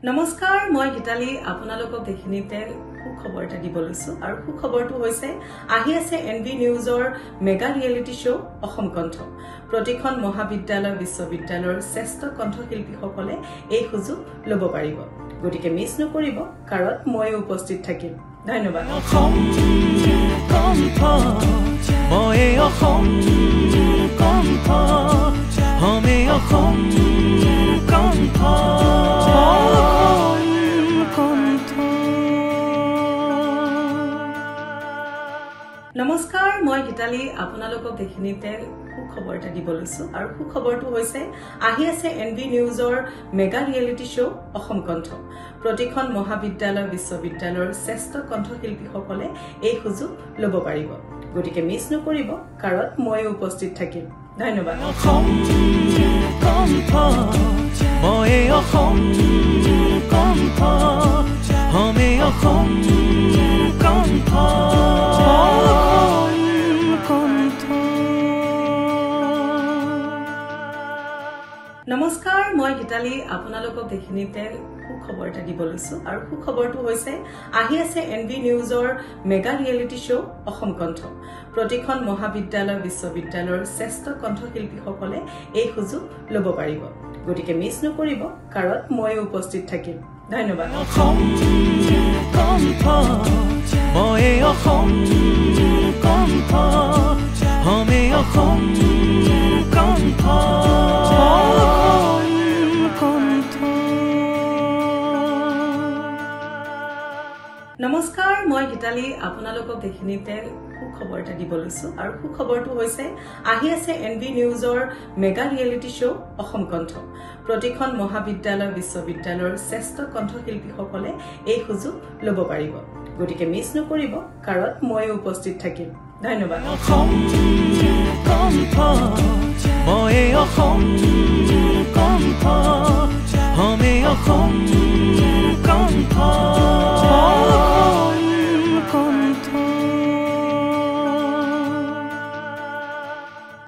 নমস্কাৰ মই গীতালি আপোনালোকক দেখিনিতে সুখবৰ এটা দিব লৈছো আৰু সুখবৰটো হৈছে আহি আছে এনবি নিউজৰ মেগা ৰিয়েলিটি শ্ব' অসম কণ্ঠ প্ৰতিখন মহাবিদ্যালয় বিশ্ববিদ্যালয়ৰ শ্ৰেষ্ঠ কণ্ঠশিল্পীসকলে এই সুযোগ ল'ব পাৰিব গতিকে মিছ নকৰিব কাৰণ মই উপস্থিত থাকিম ধন্যবাদ অসম কণ্ঠ মই অসম কণ্ঠ হমে অসম কণ্ঠ নমস্কাৰ মই গীতালি আপোনালোকক দেখিনিতে সুখবৰ এটা দিব লৈছো আৰু সুখবৰটো হৈছে আহি আছে এনবি নিউজৰ মেগা ৰিয়েলিটি শ্ব' অসম কণ্ঠ প্ৰতিখন মহাবিদ্যালয় বিশ্ববিদ্যালয়ৰ শ্ৰেষ্ঠ কণ্ঠশিল্পীসকলে এই সুযোগ ল'ব পাৰিব গতিকে মিছ নকৰিব কাৰণ মই উপস্থিত থাকিম ধন্যবাদ অসম কণ্ঠ মই অসম কণ্ঠ হমে অসম কণ্ঠ নমস্কাৰ মই গীতালি আপোনালোকক দেখিনিতে সুখবৰ এটা দিব লৈছো আৰু সুখবৰটো হৈছে আহি আছে এনবি নিউজৰ মেগা ৰিয়েলিটি শ্ব' অসম কণ্ঠ প্ৰতিখন মহাবিদ্যালয় বিশ্ববিদ্যালয়ৰ শ্ৰেষ্ঠ কণ্ঠশিল্পীসকলে এই সুযোগ ল'ব পাৰিব গতিকে মিছ নকৰিব কাৰণ মই উপস্থিত থাকিম ধন্যবাদ অসম কণ্ঠ মই অসম কণ্ঠ হমে অসম কণ্ঠ নমস্কাৰ মই গীতালি আপোনালোকক দেখিনিতে সুখবৰ এটা দিব লৈছো আৰু সুখবৰটো হৈছে আহি আছে এনবি নিউজৰ মেগা ৰিয়েলিটি শ্ব' অসম কণ্ঠ প্ৰতিখন মহাবিদ্যালয় বিশ্ববিদ্যালয়ৰ শ্ৰেষ্ঠ কণ্ঠশিল্পীসকলে এই সুযোগ ল'ব পাৰিব গতিকে মিছ নকৰিব কাৰণ মই উপস্থিত থাকিম ধন্যবাদ অসম কণ্ঠ মই অসম কণ্ঠ হমে অসম কণ্ঠ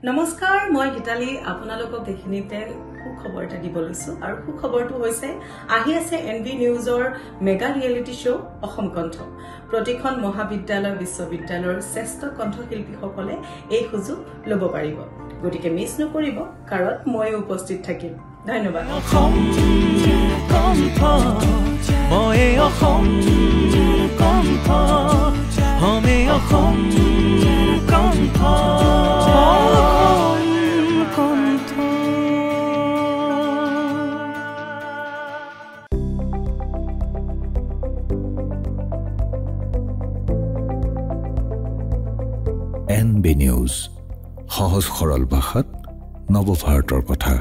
নমস্কাৰ মই গীতালি আপোনালোকক দেখিনিতে সুখবৰ এটা দিব লৈছো আৰু সুখবৰটো হৈছে আহি আছে এনবি নিউজৰ মেগা ৰিয়েলিটি শ্ব' অসম কণ্ঠ প্ৰতিখন মহাবিদ্যালয় বিশ্ববিদ্যালয়ৰ শ্ৰেষ্ঠ কণ্ঠশিল্পীসকলে এই সুযোগ ল'ব পাৰিব গতিকে মিছ নকৰিব কাৰণ মই উপস্থিত থাকিম ধন্যবাদ অসম কণ্ঠ মই অসম কণ্ঠ হমে অসম কণ্ঠ এনবি নিউজ সহজ সৰল ভাষাত নৱভাৰতৰ কথা।